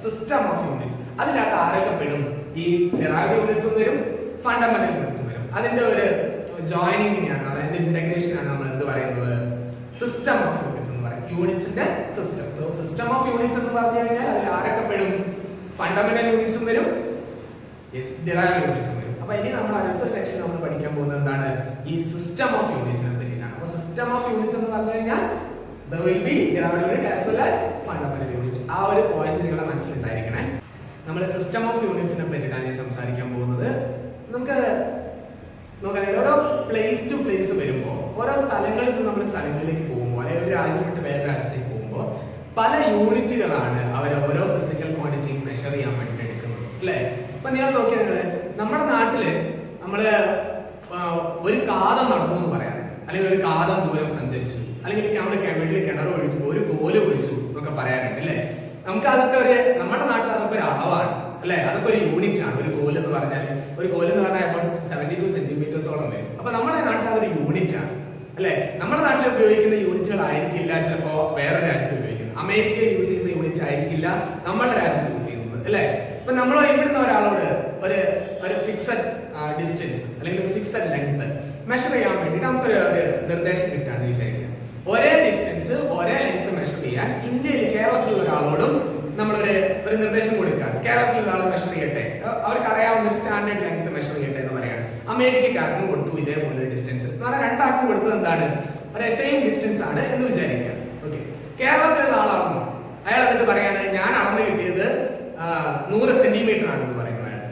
സിസ്റ്റം ഓഫ് യൂണിറ്റ്സ്. അതിനകത്ത് ആരൊക്കെ പെടും? ഈ ഡിറൈവ്ഡ് യൂണിറ്റ്സും വരും, ഫണ്ടമെന്റൽ യൂണിറ്റ്സും വരും. അതിന്റെ ഒരു ജോയിനിങ്ങിനെയാണ്, അതിന്റെ ഇന്റഗ്രേഷൻ ആണ് നമ്മൾ എന്ത് പറയുന്നത്? സിസ്റ്റം ഓഫ് യൂണിറ്റ്സ് എന്ന് പറയും. യൂണിറ്റ്സിന്റെ system. So system of units എന്ന് പറഞ്ഞു കഴിഞ്ഞാൽ അതിൽ ആരൊക്കെ പെടും? ഫണ്ടമെന്റൽ യൂണിറ്റ്സും വരും, ഡിറൈവ്ഡ് യൂണിറ്റ്സും വരും. അപ്പൊ ഇനി നമ്മൾ അടുത്തൊരു സെക്ഷൻ നമ്മൾ പഠിക്കാൻ പോകുന്നത് എന്താണ്? ഈ സിസ്റ്റം ഓഫ് യൂണിറ്റ്സിനെ പറ്റിയിട്ടാണ്. അപ്പൊ സിസ്റ്റം ഓഫ് യൂണിറ്റ്സ് എന്ന് പറഞ്ഞു കഴിഞ്ഞാൽ there will be derived unit as well as fundamental unit. ആ ഒരു പോയിന്റ് നിങ്ങളുടെ മനസ്സിലുണ്ടായിരിക്കണേ. നമ്മൾ സിസ്റ്റം ഓഫ് യൂണിറ്റ്സിനെ പറ്റിയിട്ടാണ് ഞാൻ സംസാരിക്കാൻ പോകുന്നത്. നമുക്ക് നോക്കാൻ ഓരോ പ്ലേസ് ടു പ്ലേസ് വരുമ്പോൾ, ഓരോ സ്ഥലങ്ങളിൽ നിന്ന് നമ്മൾ സ്ഥലങ്ങളിലേക്ക് പോകുമ്പോൾ, അല്ലെങ്കിൽ ഒരു രാജ്യം വിട്ട് വേറെ രാജ്യത്തേക്ക് പോകുമ്പോൾ പല യൂണിറ്റുകളാണ് അവർ ഓരോ ഫിസിക്കൽ ക്വാണ്ടിറ്റി മെഷർ ചെയ്യാൻ വേണ്ടി എടുക്കുന്നത്, അല്ലേ? ഇപ്പൊ നിങ്ങൾ നോക്കിയാൽ നമ്മുടെ നാട്ടില് നമ്മള് ഒരു കാതം നടന്നു എന്ന് പറയാം, അല്ലെങ്കിൽ ഒരു കാതം ദൂരം സഞ്ചരിച്ചു, അല്ലെങ്കിൽ നമ്മുടെ വീട്ടിൽ കിണർ ഒഴുകുമ്പോൾ ഒരു കോല് ഒഴിച്ചു എന്നൊക്കെ പറയാറുണ്ട്, അല്ലേ? നമുക്ക് അതൊക്കെ നമ്മുടെ നാട്ടിൽ അതൊക്കെ ഒരു അളവാണ്, അല്ലെ? അതൊക്കെ ഒരു യൂണിറ്റ് ആണ്. ഒരു കോല് എന്ന് പറഞ്ഞാൽ 72 സെന്റിമീറ്റേഴ്സോളം വരും. അപ്പൊ നമ്മുടെ നാട്ടിൽ അതൊരു യൂണിറ്റ് ആണ്, അല്ലെ? നമ്മുടെ നാട്ടിൽ ഉപയോഗിക്കുന്ന യൂണിറ്റുകൾ ആയിരിക്കില്ല ചിലപ്പോ വേറെ രാജ്യത്ത് ഉപയോഗിക്കുന്നത്. അമേരിക്കയിൽ യൂസ് ചെയ്യുന്ന യൂണിറ്റ് ആയിരിക്കില്ല നമ്മുടെ രാജ്യത്ത് യൂസ് ചെയ്യുന്നത്, അല്ലെ? ഇപ്പൊ നമ്മൾ ഇവിടുന്ന് ഒരാളോട് ഒരു ഫിക്സഡ് ഡിസ്റ്റൻസ് അല്ലെങ്കിൽ ഒരു ഫിക്സഡ് ലെങ്ത് മെഷർ ചെയ്യാൻ വേണ്ടിയിട്ട് നമുക്കൊരു നിർദ്ദേശം കിട്ടാന്ന് വിചാരിക്കുക. ഒരേ ഡിസ്റ്റൻസ് ഒരേ ലെങ്ത് മെഷർ ചെയ്യാൻ ഇന്ത്യയിൽ കേരളത്തിലുള്ള ഒരാളോടും നമ്മളൊരു നിർദ്ദേശം കൊടുക്കുകയാണ്. കേരളത്തിലുള്ള ആൾ മെഷർ ചെയ്യട്ടെ, അവർക്ക് അറിയാവുന്ന ഒരു സ്റ്റാൻഡേർഡ് ലെങ്ത് മെഷർ ചെയ്യട്ടെ എന്ന് പറയാണ്. അമേരിക്കക്കാർക്കും കൊടുത്തു ഇതേപോലെ ഡിസ്റ്റൻസ്. എന്ന് പറഞ്ഞാൽ രണ്ടാൾക്കും കൊടുത്തത് എന്താണ്? ഒരു സെയിം ഡിസ്റ്റൻസ് ആണ് എന്ന് വിചാരിക്കുക. ഓക്കെ, കേരളത്തിലുള്ള ആളാണെന്നോ അയാൾ എന്നിട്ട് പറയാണ് ഞാൻ അളന്ന് കിട്ടിയത് 100 സെന്റിമീറ്റർ ആണെന്ന് പറയുന്നു അയാൾ.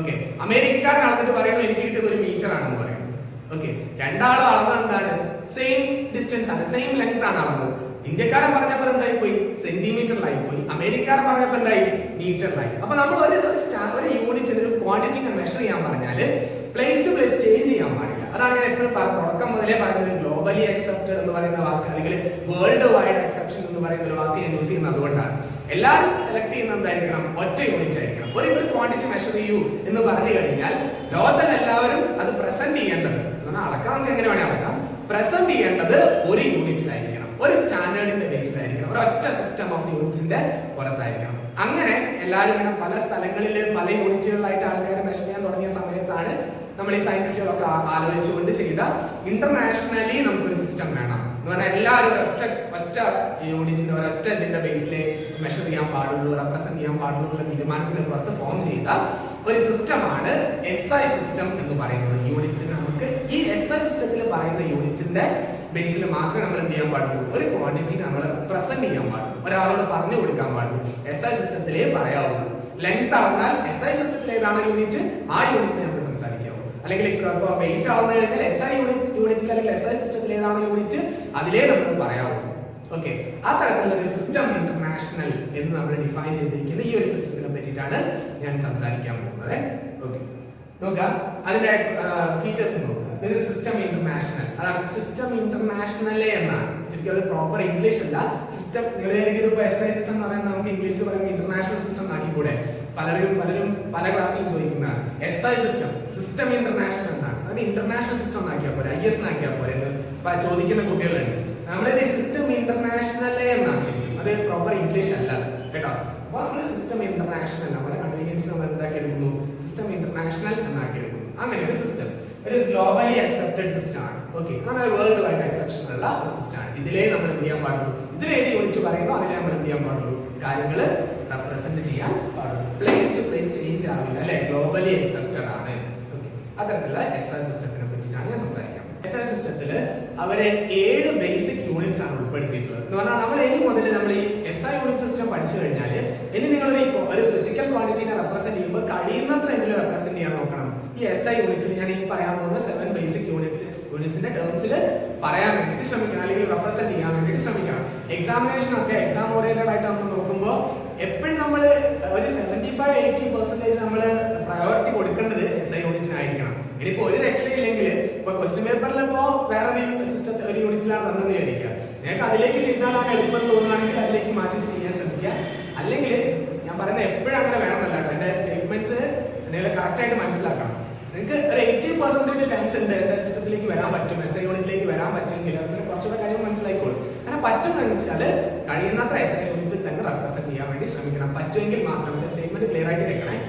ഓക്കെ, അമേരിക്കക്കാരൻ അളന്നിട്ട് പറയുന്നു എനിക്ക് കിട്ടിയത് 1 മീറ്റർ ആണെന്ന് പറയുന്നു. ഓക്കെ, രണ്ടാളും അളന്നത് എന്താണ്? സെയിം ഡിസ്റ്റൻസ് ആണ്, സെയിം ലെങ്ത് ആണ് അളന്നത്. ഇന്ത്യക്കാരൻ പറഞ്ഞപ്പോൾ എന്തായി പോയി? സെന്റിമീറ്ററിലായി പോയി. അമേരിക്കക്കാരൻ പറഞ്ഞപ്പോൾ എന്തായി? മീറ്ററിലായി. അപ്പൊ നമ്മൾ ഒരു യൂണിറ്റ് ഒരു ക്വാണ്ടിറ്റി മെഷർ ചെയ്യാൻ പറഞ്ഞാല് പ്ലേസ് ടു പ്ലേസ് ചേഞ്ച് ചെയ്യാൻ പാടില്ല. അതാണ് ഞാൻ എപ്പോഴും തുടക്കം മുതലേ പറയുന്നത്. ഗ്ലോബലി അക്സെപ്റ്റഡ് എന്ന് പറയുന്ന വാക്ക് അല്ലെങ്കിൽ വേൾഡ് വൈഡ് അക്സെപ്ഷൻ എന്ന് പറയുന്ന ഒരു വാക്ക് ഞാൻ യൂസ് ചെയ്യുന്നത് അതുകൊണ്ടാണ്. എല്ലാവരും സെലക്ട് ചെയ്യുന്നത് എന്തായിരിക്കണം? ഒറ്റ യൂണിറ്റ് ആയിരിക്കണം. ഒരു ക്വാണ്ടിറ്റി മെഷർ ചെയ്യൂ എന്ന് പറഞ്ഞു കഴിഞ്ഞാൽ ലോകത്തിൽ എല്ലാവരും അത് പ്രസന്റ് ചെയ്യേണ്ടത്, അളക്കാം, നമുക്ക് എങ്ങനെ വേണേ അളക്കാം, പ്രസന്റ് ചെയ്യേണ്ടത് ഒരു യൂണിറ്റിലായിരിക്കണം, ഒരു സ്റ്റാൻഡേർഡിന്റെ ബേസിലായിരിക്കണം, ഒരു ഒറ്റ സിസ്റ്റം ഓഫ് യൂണിറ്റ്സിന്റെ പുറത്തായിരിക്കണം. അങ്ങനെ എല്ലാവരും ഇങ്ങനെ പല സ്ഥലങ്ങളിൽ പല യൂണിറ്റുകളിലായിട്ട് ആൾക്കാർ മെഷർ ചെയ്യാൻ തുടങ്ങിയ സമയത്താണ് നമ്മൾ ഈ സയന്റിസ്റ്റുകളൊക്കെ ആലോചിച്ചുകൊണ്ട് ചെയ്ത ഇന്റർനാഷണലി നമുക്കൊരു സിസ്റ്റം വേണം എന്ന് പറഞ്ഞാൽ എല്ലാവരും ഒറ്റ യൂണിറ്റിന്റെ ഒരൊറ്റ ഇതിന്റെ ബേസിൽ മെഷർ ചെയ്യാൻ പാടുള്ളൂ, റെപ്രസെന്റ് ചെയ്യാൻ പാടുള്ളൂ എന്നുള്ള തീരുമാനത്തിന് പുറത്ത് ഫോം ചെയ്ത ഒരു സിസ്റ്റമാണ് SI സിസ്റ്റം എന്ന് പറയുന്നത്. യൂണിറ്റ്സിന് നമുക്ക് ഈ SI സിസ്റ്റത്തിൽ പറയുന്ന യൂണിറ്റ്സിന്റെ ബേസിൽ മാത്രമേ നമ്മൾ എന്ത് ചെയ്യാൻ പാടുള്ളൂ? ഒരു ക്വാണ്ടിറ്റി നമ്മൾ റെപ്രസെന്റ് ചെയ്യാൻ പാടുള്ളൂ, ഒരാളോട് പറഞ്ഞു കൊടുക്കാൻ പാടുള്ളൂ. SI സിസ്റ്റത്തിലേ പറയാവുള്ളൂ. ലെങ്ത് അളന്നാൽ SI സിസ്റ്റത്തിൽ ഏതാണ് യൂണിറ്റ്, ആ യൂണിറ്റിൽ നമ്മൾ സംസാരിക്കാവൂ. അല്ലെങ്കിൽ വെയിറ്റ് അളന്നു കഴിഞ്ഞാൽ SI യൂണിറ്റിൽ അല്ലെങ്കിൽ SI സിസ്റ്റത്തിൽ ഏതാണ് യൂണിറ്റ്, അതിലേ നമ്മൾ പറയാവുള്ളൂ. ഓക്കെ, ആ തരത്തിലുള്ള ഒരു സിസ്റ്റം ഇന്റർനാഷണൽ എന്ന് നമ്മൾ ഡിഫൈൻ ചെയ്തിരിക്കുന്ന ഈ ഒരു സിസ്റ്റത്തിനെ പറ്റിയിട്ടാണ് ഞാൻ സംസാരിക്കാൻ പോകുന്നത്. ഓക്കെ, നോക്കാം അതിന്റെ ഫീച്ചേഴ്സ് നോക്കുക. ഇത് സിസ്റ്റം ഇന്റർനാഷണൽ, അതാണ് സിസ്റ്റം ഇന്റർനാഷണൽ എന്നാണ്. ശരിക്കും അത് പ്രോപ്പർ ഇംഗ്ലീഷ് അല്ല. സിസ്റ്റം ഇപ്പോൾ SI സിസ്റ്റം എന്ന് പറയുന്നത് നമുക്ക് ഇംഗ്ലീഷിൽ പറയുമ്പോൾ ഇന്റർനാഷണൽ സിസ്റ്റം ആക്കിക്കൂടെ? പലരും പല ക്ലാസ്സിൽ ചോദിക്കുന്നതാണ്. SI സിസ്റ്റം ഇന്റർനാഷണൽ എന്നാണ്. അതിന് ഇന്റർനാഷണൽ സിസ്റ്റം ആക്കിയാൽ പോലെ, IS ആക്കിയാൽ പോലെ എന്ന് ചോദിക്കുന്ന കുട്ടികളുണ്ട്. നമ്മളിത് സിസ്റ്റം ഇന്റർനാഷണൽ എന്നാണ് ശരിക്കും, അത് പ്രോപ്പർ ഇംഗ്ലീഷ് അല്ല കേട്ടോ. അപ്പൊ നമ്മൾ സിസ്റ്റം ഇന്റർനാഷണൽ, നമ്മുടെ കൺവീനിയൻസ് നമ്മൾ എന്താക്കി എടുക്കുന്നു? സിസ്റ്റം ഇന്റർനാഷണൽ എന്നാക്കി എടുക്കുന്നു. അങ്ങനെ ഒരു സിസ്റ്റം ഒരു ഗ്ലോബലി അക്സെപ്റ്റഡ് സിസ്റ്റം ആണ്. ഓക്കെ, അങ്ങനെ വേൾഡ് വൈഡ് അക്സെപ്ഷൻ ഉള്ള ഒരു സിസ്റ്റം ആണ്. ഇതിലേ നമ്മൾ എന്ത് ചെയ്യാൻ പാടുള്ളൂ? ഇതിലേത് യൂണിറ്റ് പറയുന്നോ അതിലേ നമ്മൾ എന്ത് ചെയ്യാൻ പാടുള്ളൂ? കാര്യങ്ങൾ റെപ്രസെന്റ് ചെയ്യാൻ പാടുള്ളൂ. പ്ലേസ് ടു പ്ലേസ് ചേഞ്ച് ആവില്ല, അല്ലെ? ഗ്ലോബലി അക്സെപ്റ്റഡ് ആണ്. ഓക്കെ, അത്തരത്തിലുള്ള SI സിസ്റ്റത്തിനെ പറ്റിയിട്ടാണ് ഞാൻ സംസാരിക്കുന്നത്. SI സിസ്റ്റത്തില് അവരെ 7 ബേസിക് യൂണിറ്റ്സ് ആണ് ഉൾപ്പെടുത്തിയിട്ടുള്ളത്. എന്ന് പറഞ്ഞാൽ നമ്മൾ ഇനി മുതൽ നമ്മൾ ഈ SI യൂണിറ്റ് സിസ്റ്റം പഠിച്ചു കഴിഞ്ഞാൽ ഇനി നിങ്ങൾ ഒരു ഫിസിക്കൽ ക്വാണ്ടിറ്റിനെ റെപ്രസെന്റ് ചെയ്യുമ്പോൾ കഴിയുന്നത്ര എന്തിൽ റെപ്രസെന്റ് ചെയ്യാൻ നോക്കണം? ഈ SI യൂണിറ്റ്സിൽ ഞാൻ ഈ പറയാൻ പോകുന്ന 7 ബേസിക് യൂണിറ്റ്സിന്റെ ടേംസിൽ പറയാൻ വേണ്ടിയിട്ട് ശ്രമിക്കണം, അല്ലെങ്കിൽ റെപ്രസെന്റ് ചെയ്യാൻ വേണ്ടിയിട്ട് ശ്രമിക്കണം. എക്സാമിനേഷൻ ഒക്കെ എക്സാം ഓറിയന്റഡ് ആയിട്ട് നമ്മൾ നോക്കുമ്പോൾ എപ്പോഴും നമ്മൾ ഒരു 75-80% നമ്മൾ പ്രയോറിറ്റി കൊടുക്കേണ്ടത് SI യൂണിറ്റിനായിരിക്കണം. ഇനിയിപ്പോ ഒരു രക്ഷയില്ലെങ്കിൽ ഇപ്പൊ ക്വസ്റ്റ്യൻ പേപ്പറിൽ ഇപ്പോ വേറെ സിസ്റ്റത്തിൽ ഒരു യൂണിറ്റിലാണ് തന്നെന്ന് വിചാരിക്കുക, നിങ്ങൾക്ക് അതിലേക്ക് ചെയ്താലാണ് എളുപ്പം തോന്നുകയാണെങ്കിൽ അതിലേക്ക് മാറ്റിട്ട് ചെയ്യാൻ ശ്രമിക്കുക. അല്ലെങ്കിൽ ഞാൻ പറയുന്നത് എപ്പോഴും അങ്ങനെ വേണമെന്നല്ല കേട്ടോ, എന്റെ സ്റ്റേറ്റ്മെന്റ്സ് നിങ്ങൾ കറക്റ്റ് ആയിട്ട് മനസ്സിലാക്കണം. നിങ്ങൾക്ക് ഒരു 80% ചാൻസ് ഉണ്ട് SI സിസ്റ്റത്തിലേക്ക് വരാൻ പറ്റും, SI യൂണിറ്റിലേക്ക് വരാൻ പറ്റുമെങ്കിൽ അതിന് കുറച്ചുകൂടെ കാര്യങ്ങൾ മനസ്സിലായിക്കോളും. അങ്ങനെ പറ്റുമെന്ന് വെച്ചാൽ കഴിയുന്നത്ര SI യൂണിറ്റ്സിൽ തന്നെ റെപ്രസെന്റ് ചെയ്യാൻ വേണ്ടി ശ്രമിക്കണം. പറ്റുമെങ്കിൽ മാത്രമേ സ്റ്റേറ്റ്മെന്റ് ക്ലിയർ ആയിട്ട് കേൾക്കണേ.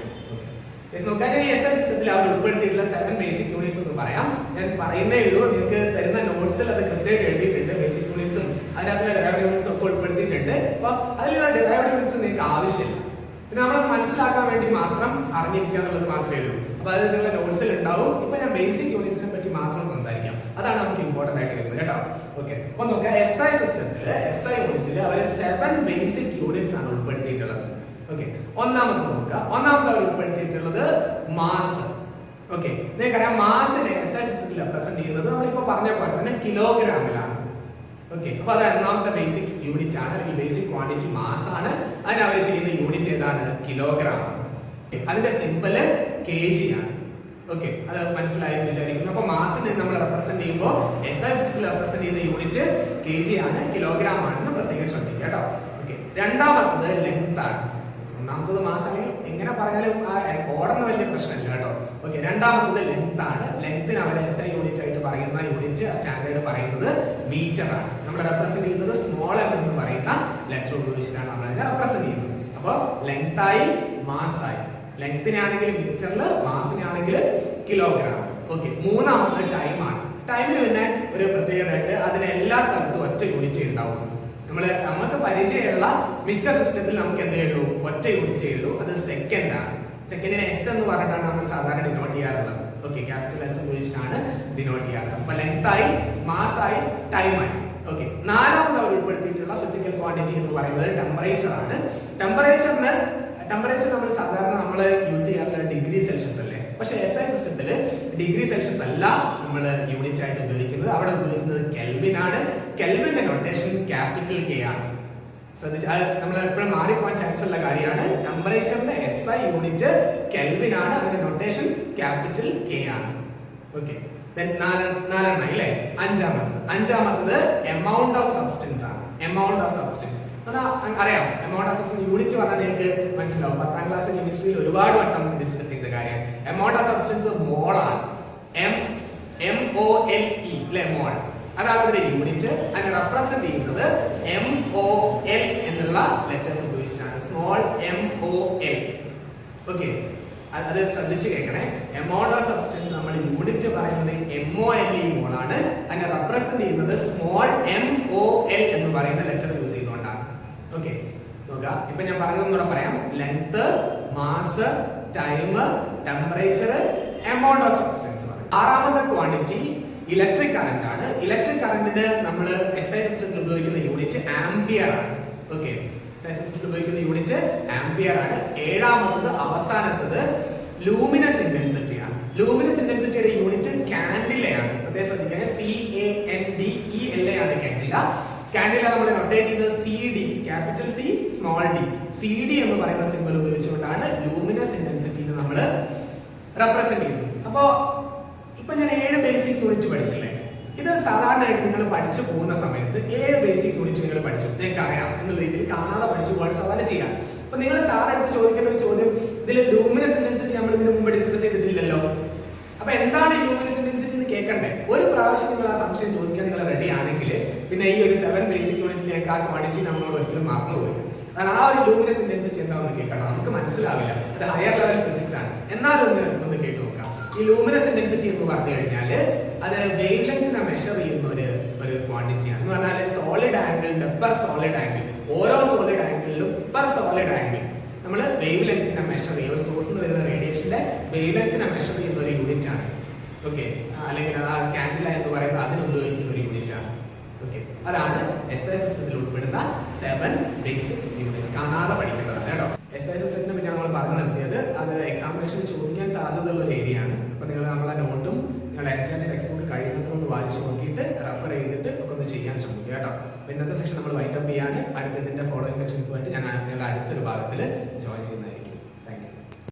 നോക്കാൻ ഈ SI സിസ്റ്റത്തിൽ അവർ ഉൾപ്പെടുത്തിയിട്ടുള്ള 7 ബേസിക് യൂണിറ്റ്സ് എന്ന് പറയാം. ഞാൻ പറയുന്നേ ഉള്ളൂ, നിങ്ങൾക്ക് തരുന്ന നോട്ട്സിൽ അത് കൃത്യമായിട്ട് എഴുതിയിട്ടുണ്ട്. ബേസിക് യൂണിറ്റ്സും അതിനകത്തുള്ള ഡെറൈവ്ഡ് യൂണിറ്റ്സും ഒക്കെ ഉൾപ്പെടുത്തിയിട്ടുണ്ട്. അപ്പൊ അതിലുള്ള ഡെറൈവ്ഡ് യൂണിറ്റ്സ് നിങ്ങൾക്ക് ആവശ്യമില്ല, പിന്നെ നമ്മൾ മനസ്സിലാക്കാൻ വേണ്ടി മാത്രം അറിഞ്ഞിരിക്കുക എന്നുള്ളത് മാത്രമേ ഉള്ളൂ. അപ്പൊ അത് നിങ്ങളുടെ നോട്ട്സിൽ ഉണ്ടാവും. ഇപ്പൊ ഞാൻ ബേസിക് യൂണിറ്റ്സിനെ പറ്റി മാത്രം സംസാരിക്കാം, അതാണ് നമുക്ക് ഇമ്പോർട്ടന്റ് ആയിട്ട് വരുന്നത് കേട്ടോ. ഓക്കെ, അപ്പൊ നോക്കാം SI സിസ്റ്റത്തില് SI യൂണിറ്റില് അവർ 7 ബേസിക് യൂണിറ്റ്സ് ആണ് ഉൾപ്പെടുത്തിയിട്ടുള്ളത്. ഓക്കെ, ഒന്നാമത് നോക്കുക. ഒന്നാമത്തെ അവർ ഉൾപ്പെടുത്തിയിട്ടുള്ളത് മാസ്. ഓക്കെ, നിങ്ങൾക്കറിയാം മാസിനെ SI സിസ്റ്റത്തിൽ റെപ്രസെന്റ് ചെയ്യുന്നത് നമ്മളിപ്പോ പറഞ്ഞ പോലെ തന്നെ കിലോഗ്രാമിലാണ്. ഓക്കെ, അപ്പൊ അത് ഒന്നാമത്തെ ബേസിക് യൂണിറ്റ് ആണ്, അല്ലെങ്കിൽ ബേസിക് ക്വാണ്ടിറ്റി മാസ് ആണ്. അതിന് അവർ ചെയ്യുന്ന യൂണിറ്റ് ഏതാണ്? കിലോഗ്രാം ആണ്. അതിന്റെ സിമ്പിള് kg ആണ്. ഓക്കെ, അത് മനസ്സിലായി വിചാരിക്കുന്നു. അപ്പൊ മാസിനെ നമ്മൾ റെപ്രസെന്റ് ചെയ്യുമ്പോൾ SI സിസ്റ്റത്തിൽ റെപ്രസെന്റ് ചെയ്യുന്ന യൂണിറ്റ് kg ആണ്, കിലോഗ്രാം ആണെന്ന് പ്രത്യേകം ശ്രദ്ധിക്കുക കേട്ടോ. ഓക്കെ, രണ്ടാമത്തത് ലെങ്ത് ആണ്. ഒന്നാമത്തത് മാസ് ആണെങ്കിൽ എങ്ങനെ പറഞ്ഞാലും ആ ഓർഡറിന് വലിയ പ്രശ്നമില്ല കേട്ടോ. ഓക്കെ, രണ്ടാമത്തത് ലെങ്ത് ആണ്. ലെങ്ത്തിന് അവർ SI യൂണിറ്റ് ആയിട്ട് പറയുന്ന യൂണിറ്റ് സ്റ്റാൻഡേർഡ് പറയുന്നത് മീറ്റർ ആണ്. നമ്മൾ റെപ്രസെന്റ് ചെയ്യുന്നത് സ്മോൾ m എന്ന് പറയുന്ന ലെറ്റർ ഉപയോഗിച്ചിട്ടാണ് നമ്മൾ അതിനെ റെപ്രസെന്റ് ചെയ്യുന്നത്. അപ്പോൾ ലെങ്ത് ആയി, മാസ് ആയി. ലെങ്തിനാണെങ്കിൽ മീറ്ററിൽ, മാസിനാണെങ്കിൽ കിലോഗ്രാം. ഓക്കെ, മൂന്നാമത്തത് ടൈം ആണ്. ടൈമിന് പിന്നെ ഒരു പ്രത്യേകതയായിട്ട് അതിന് എല്ലാ സ്ഥലത്തും ഒറ്റ യൂണിറ്റ് ഉണ്ടാവും. നമുക്ക് പരിചയമുള്ള മിക്ക സിസ്റ്റത്തിൽ നമുക്ക് എന്തേ ഉള്ളൂ? ഒറ്റ യൂണിറ്റേ ഉള്ളൂ, അത് സെക്കൻഡ് ആണ്. സെക്കൻഡിനെ S എന്ന് പറഞ്ഞിട്ടാണ് നമ്മൾ സാധാരണ ഡിനോട്ട് ചെയ്യാറുള്ളത്. ഓക്കെ, ക്യാപിറ്റൽ S ഉപയോഗിച്ചിട്ടാണ് ഡിനോട്ട് ചെയ്യാറുള്ളത്. അപ്പൊ ലെങ്ത് ആയി, മാസ് ആയി, ടൈം ആയി. ഓക്കെ, നാലാമത് അവർ ഉൾപ്പെടുത്തിയിട്ടുള്ള ഫിസിക്കൽ ക്വാണ്ടിറ്റി എന്ന് പറയുന്നത് ടെമ്പറേച്ചർ ആണ്. ടെമ്പറേച്ചർ നമ്മൾ സാധാരണ നമ്മൾ യൂസ് ചെയ്യാറുള്ള ഡിഗ്രി സെൽഷ്യസ് അല്ലേ? പക്ഷെ SI സിസ്റ്റത്തിൽ ഡിഗ്രി സെൽഷ്യസ് അല്ല നമ്മൾ യൂണിറ്റ് ആയിട്ട് ഉപയോഗിക്കുന്നത്. അവിടെ ഉപയോഗിക്കുന്നത് കെൽവിൻ ആണ്. കെൽവിന്റെ നൊട്ടേഷൻ ക്യാപിറ്റൽ K ആണ്. ശ്രദ്ധിച്ചാൽ നമ്മൾ എപ്പോഴും മാറിപ്പോകാൻ ചാൻസ് ഉള്ള കാര്യമാണ്. ടെമ്പറേച്ചറിന്റെ SI യൂണിറ്റ് കെൽവിൻ ആണ്, അതിന്റെ നൊട്ടേഷൻ ക്യാപിറ്റൽ K ആണ്. ഓക്കെ, നാലെണ്ണം അല്ലേ? അഞ്ചാമത്തത് എമൗണ്ട് ഓഫ് സബ്സ്റ്റൻസ് ആണ്. എമൗണ്ട് ഓഫ് സബ്സ്റ്റൻസ് അറിയാം. എമൗണ്ട് ഓഫ് സബ്സ്റ്റൻസ് യൂണിറ്റ് പറഞ്ഞാൽ നിങ്ങൾക്ക് മനസ്സിലാവും. 10ാം ക്ലാസ് കെമിസ്ട്രിയിൽ ഒരുപാട് വട്ടം ഡിസ്കസ് ചെയ്ത കാര്യം. എമൗണ്ട് ഓഫ് സബ്സ്റ്റൻസ് മോൾ ആണ്. MOLE അല്ലെ? മോൾ. അതാണ് അതിന്റെ യൂണിറ്റ്. അതിനെ റെപ്രസെന്റ് ചെയ്യുന്നത് MOL എന്നുള്ള ലെറ്റേഴ്സ് ഉപയോഗിച്ചിട്ടാണ്. Small MOL. ഓക്കെ, അത് ശ്രദ്ധിച്ച് കേൾക്കണേ. എമൗണ്ട് ഓഫ് സബ്സ്റ്റൻസ് നമ്മൾ യൂണിറ്റ് പറയുന്നത് MOLE മോൾ ആണ്. അതിനെ റെപ്രസെന്റ് ചെയ്യുന്നത് സ്മോൾ MOL എന്ന് പറയുന്ന ലെറ്റർ യൂസ് ചെയ്തുകൊണ്ടാണ്. ഓക്കെ, നോക്കുക. ഇപ്പൊ ഞാൻ പറഞ്ഞതൊന്നുകൂടെ പറയാം. Length, mass, time, temperature, amount of substance. ആറാമത്തെ ക്വാണ്ടിറ്റി ഇലക്ട്രിക് കറന്റ് ആണ്. ഇലക്ട്രിക് കറന്റിന് നമ്മൾ SI സിസ്റ്റത്തിൽ ഉപയോഗിക്കുന്ന യൂണിറ്റ് ആംപിയർ ആണ്. ഓക്കെ, SI സിസ്റ്റത്തിൽ ഉപയോഗിക്കുന്ന യൂണിറ്റ് ആംപിയർ ആണ്. ഏഴാമത്തത് അവസാനത്തത് ലൂമിനസ് ഇന്റൻസിറ്റി ആണ്. ലൂമിനസ് ഇന്റൻസിറ്റിയുടെ യൂണിറ്റ് കാൻഡില ആണ്. പ്രത്യേകം ശ്രദ്ധിക്കുക, CANDELA ആണ് കാൻഡില. കാൻഡില നമ്മൾ നൊട്ടേറ്റ് ചെയ്യുന്നത് CD, capital C, small d. CD എന്ന് പറയുന്ന സിംബൽ ഉപയോഗിച്ചുകൊണ്ടാണ് ലൂമിനസ് ഇന്റൻസിറ്റി നമ്മൾ റെപ്രസെന്റ് ചെയ്യുന്നത്. അപ്പോ ഇപ്പൊ ഞാൻ 7 ബേസിക് യൂണിറ്റ് പഠിച്ചില്ലേ? ഇത് സാധാരണയായിട്ട് നിങ്ങൾ പഠിച്ചു പോകുന്ന സമയത്ത് 7 ബേസിക് യൂണിറ്റ് നിങ്ങൾ പഠിച്ചു, നിങ്ങൾക്ക് അറിയാം എന്നുള്ള രീതിയിൽ കാണാതെ പഠിച്ചു പോകാൻ സാധാരണ ചെയ്യാം. അപ്പൊ നിങ്ങൾ സാറെടുത്ത് ചോദിക്കേണ്ട ഒരു ചോദ്യം, ഇതിൽ ലൂമിനസ് ഇന്റൻസിറ്റി നമ്മൾ ഇതിനു മുമ്പ് ഡിസ്കസ് ചെയ്തിട്ടില്ലല്ലോ. അപ്പൊ എന്താണ് ലൂമിനസ് ഇന്റൻസിറ്റി എന്ന് കേൾക്കണ്ടേ? ഒരു പ്രാവശ്യം നിങ്ങൾ ആ സംശയം ചോദിക്കാൻ നിങ്ങൾ റെഡി ആണെങ്കിൽ പിന്നെ ഈ ഒരു 7 ബേസിക് യൂണിറ്റിലേക്ക് ആ ക്വാണ്ടിറ്റി നമ്മളോട് ഒരിക്കലും മറന്നുപോയില്ല. കാരണം ആ ഒരു ലൂമിനസ് ഇന്റൻസിറ്റി എന്താണെന്ന് കേൾക്കണം, നമുക്ക് മനസ്സിലാവില്ല. അത് ഹയർ ലെവൽ ഫിസിക്സ് ആണ്. എന്നാലും ഒന്ന് കേട്ടു നോക്കാം. ഈ ലൂമിനസ് ഇന്റൻസിറ്റി എന്ന് പറഞ്ഞു കഴിഞ്ഞാൽ അത് വേവ് ലെങ്തിനെ മെഷർ ചെയ്യുന്ന ഒരു ക്വാണ്ടിറ്റി ആണ്. എന്ന് പറഞ്ഞാൽ സോളിഡ് ആംഗിളിന്റെ പെർ സോളിഡ് ആംഗിൾ, ഓരോ സോളിഡ് ആംഗിളിലും പെർ സോളിഡ് ആംഗിൾ നമ്മൾ വേവ് ലെങ്തിനെ മെഷർ ചെയ്യും. ഒരു സോഴ്സിൽ നിന്ന് വരുന്ന റേഡിയേഷന്റെ വേവ് ലെങ്തിനെ മെഷർ ചെയ്യുന്ന ഒരു യൂണിറ്റ് ആണ്. ഓക്കെ, അല്ലെങ്കിൽ ആ കാൻഡില എന്ന് പറയുന്നത് അതിന് ഉപയോഗിക്കുന്ന ഒരു യൂണിറ്റ് ആണ്. ഓക്കെ, അതാണ് SI സിസ്റ്റത്തിൽ ഉൾപ്പെടുന്ന 7 ബേസിക് യൂണിറ്റ്സ്. കാണാതെ പഠിക്കേണ്ടതാണ് കേട്ടോ. SI സിസ്റ്റത്തിനെ പറ്റി നമ്മൾ പറഞ്ഞു നിർത്തിയത്. അത് എക്സാമിനേഷന് ചോദിക്കാൻ സാധ്യതയുള്ള ഒരു ഏരിയ ആണ്. അപ്പൊ നിങ്ങൾ നമ്മളെ നോട്ടും നിങ്ങളുടെ NCERT ടെക്സ്റ്റ് ബുക്ക് കഴിയുന്നതൊന്ന് വായിച്ചു നോക്കിയിട്ട് റെഫർ ചെയ്തിട്ട് ഒക്കെ ഒന്ന് ചെയ്യാൻ ശ്രമിക്കുക കേട്ടോ. ഇന്നത്തെ സെക്ഷൻ നമ്മൾ വൈൻഡ് അപ്പ് ചെയ്യാണ്. അടുത്ത ഇതിന്റെ ഫോളോയിങ് സെക്ഷൻസുമായിട്ട് ഞാൻ നിങ്ങളുടെ അടുത്തൊരു ഭാഗത്തിൽ ജോയിൻ ചെയ്യുന്നത്.